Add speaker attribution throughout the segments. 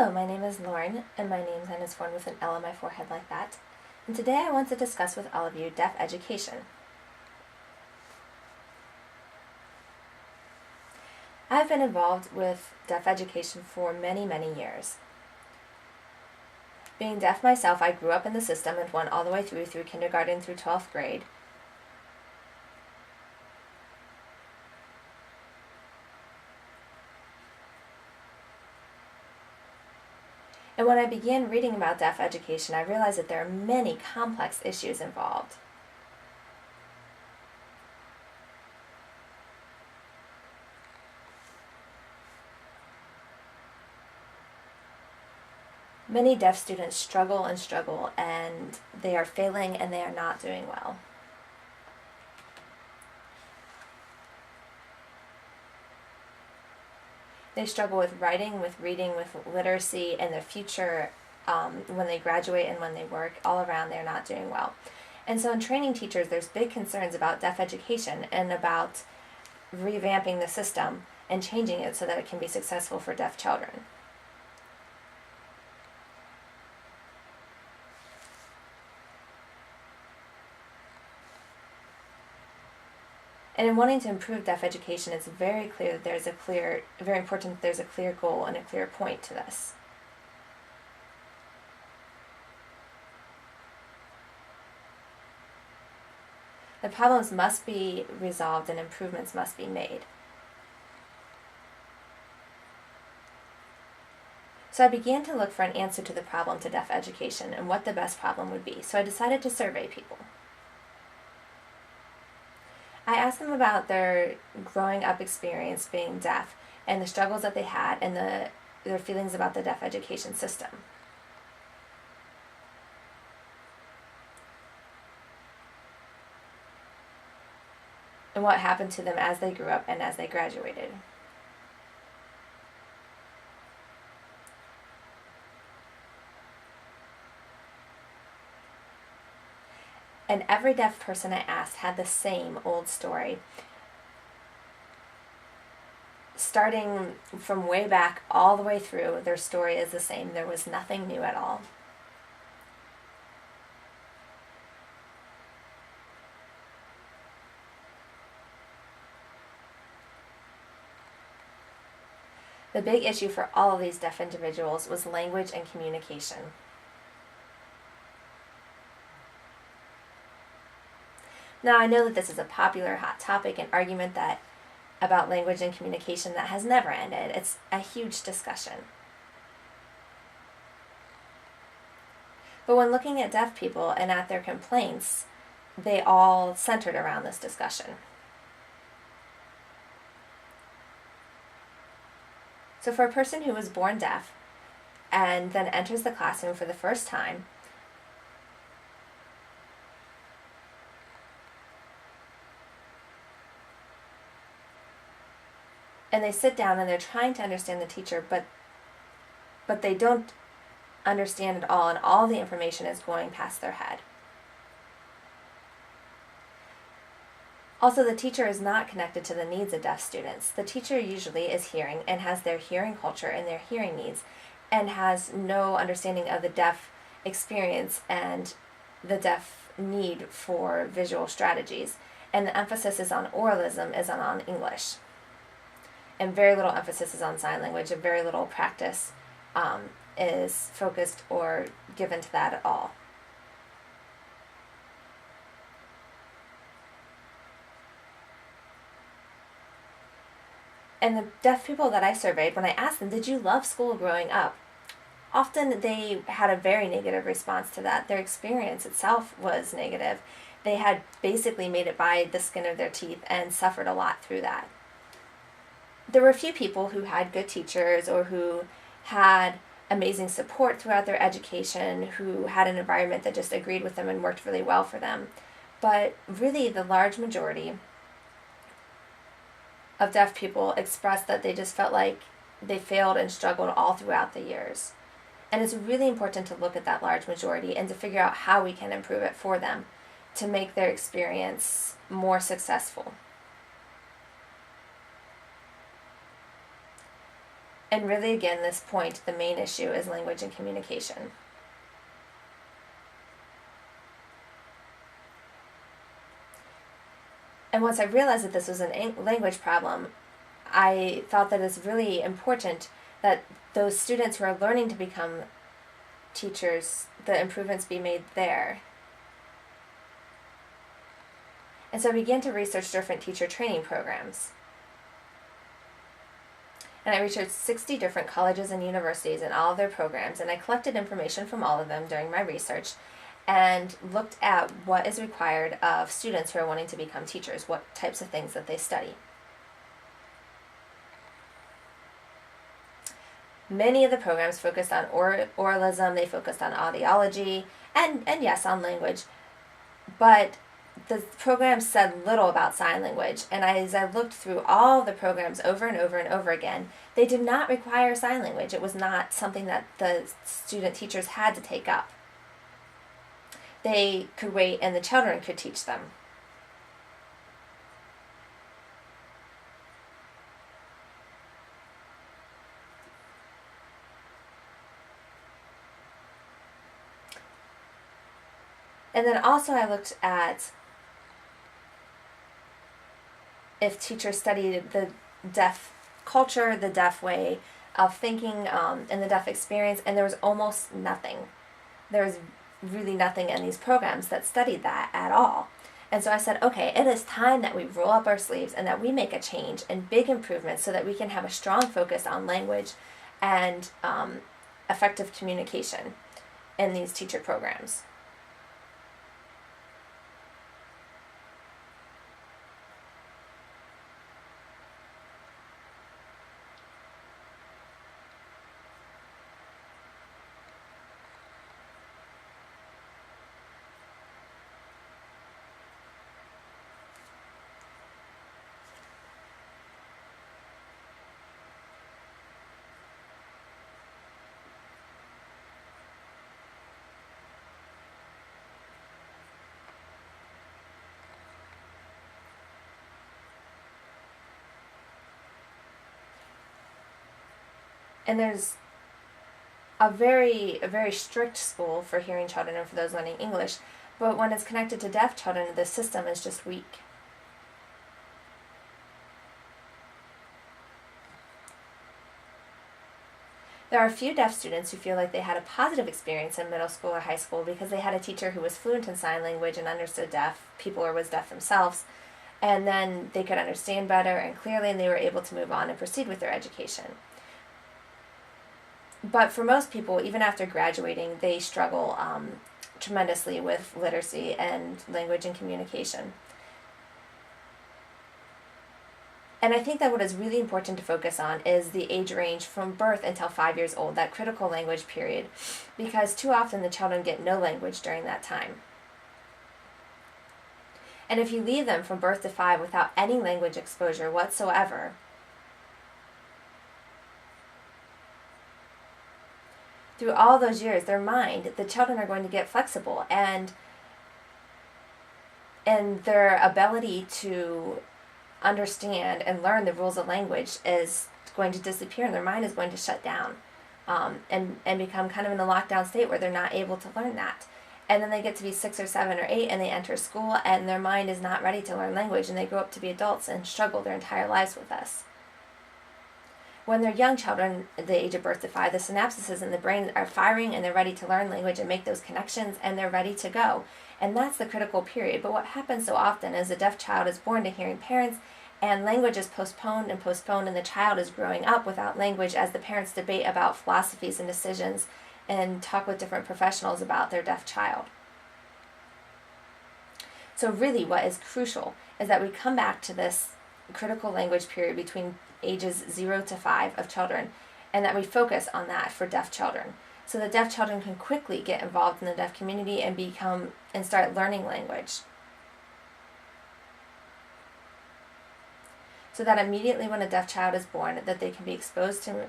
Speaker 1: Hello, my name is Lauren, and my name sign is formed with an L on my forehead like that. And today I want to discuss with all of you deaf education. I've been involved with deaf education for many, many years. Being deaf myself, I grew up in the system and went all the way through kindergarten through 12th grade. And when I began reading about deaf education, I realized that there are many complex issues involved. Many deaf students struggle and struggle, and they are failing and they are not doing well. They struggle with writing, with reading, with literacy, and their future when they graduate and when they work, all around they're not doing well. And so in training teachers, there's big concerns about deaf education and about revamping the system and changing it so that it can be successful for deaf children. And in wanting to improve deaf education, it's very clear that very important that there's a clear goal and a clear point to this. The problems must be resolved and improvements must be made. So I began to look for an answer to the problem to deaf education and what the best problem would be. So I decided to survey people. I asked them about their growing up experience being deaf and the struggles that they had and their feelings about the deaf education system. And what happened to them as they grew up and as they graduated. And every deaf person I asked had the same old story. Starting from way back all the way through, their story is the same. There was nothing new at all. The big issue for all of these deaf individuals was language and communication. Now, I know that this is a popular hot topic and argument about language and communication that has never ended. It's a huge discussion. But when looking at deaf people and at their complaints, they all centered around this discussion. So for a person who was born deaf and then enters the classroom for the first time, and they sit down and they're trying to understand the teacher, but they don't understand it all, and all the information is going past their head. Also, the teacher is not connected to the needs of deaf students. The teacher usually is hearing and has their hearing culture and their hearing needs and has no understanding of the deaf experience and the deaf need for visual strategies. And the emphasis is on oralism, is on English. And very little emphasis is on sign language, and very little practice is focused or given to that at all. And the deaf people that I surveyed, when I asked them, did you love school growing up? Often they had a very negative response to that. Their experience itself was negative. They had basically made it by the skin of their teeth and suffered a lot through that. There were a few people who had good teachers or who had amazing support throughout their education, who had an environment that just agreed with them and worked really well for them. But really the large majority of deaf people expressed that they just felt like they failed and struggled all throughout the years. And it's really important to look at that large majority and to figure out how we can improve it for them to make their experience more successful. And really, again, this point, the main issue is language and communication. And once I realized that this was a language problem, I thought that it's really important that those students who are learning to become teachers, the improvements be made there. And so I began to research different teacher training programs. And I researched 60 different colleges and universities and all of their programs, and I collected information from all of them during my research and looked at what is required of students who are wanting to become teachers, what types of things that they study. Many of the programs focused on oralism, they focused on audiology, and yes, on language, but the program said little about sign language, and as I looked through all the programs over and over and over again, they did not require sign language. It was not something that the student teachers had to take up. They could wait and the children could teach them. And then also I looked at if teachers studied the deaf culture, the deaf way of thinking, and the deaf experience, and there was almost nothing. There was really nothing in these programs that studied that at all. And so I said, okay, it is time that we roll up our sleeves and that we make a change and big improvements so that we can have a strong focus on language and effective communication in these teacher programs. And there's a very strict school for hearing children and for those learning English, but when it's connected to deaf children, the system is just weak. There are a few deaf students who feel like they had a positive experience in middle school or high school because they had a teacher who was fluent in sign language and understood deaf people or was deaf themselves, and then they could understand better and clearly, and they were able to move on and proceed with their education. But for most people, even after graduating, they struggle tremendously with literacy and language and communication. And I think that what is really important to focus on is the age range from birth until 5 years old, that critical language period, because too often the children get no language during that time. And if you leave them from birth to 5 without any language exposure whatsoever, through all those years, their mind, the children are going to get flexible, and their ability to understand and learn the rules of language is going to disappear, and their mind is going to shut down and become kind of in a lockdown state where they're not able to learn that. And then they get to be 6 or 7 or 8 and they enter school and their mind is not ready to learn language, and they grow up to be adults and struggle their entire lives with this. When they're young children, at the age of birth to 5, the synapses in the brain are firing and they're ready to learn language and make those connections, and they're ready to go. And that's the critical period. But what happens so often is a deaf child is born to hearing parents, and language is postponed, and the child is growing up without language as the parents debate about philosophies and decisions and talk with different professionals about their deaf child. So really what is crucial is that we come back to this critical language period between ages 0 to 5 of children, and that we focus on that for deaf children, so that deaf children can quickly get involved in the deaf community and start learning language. So that immediately when a deaf child is born, that they can be exposed to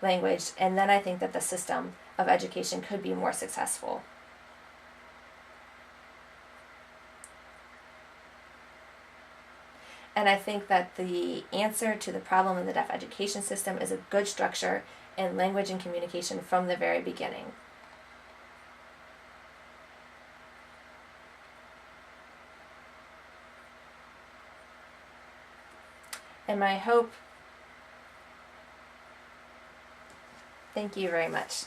Speaker 1: language, and then I think that the system of education could be more successful. And I think that the answer to the problem in the deaf education system is a good structure in language and communication from the very beginning. And my hope, thank you very much.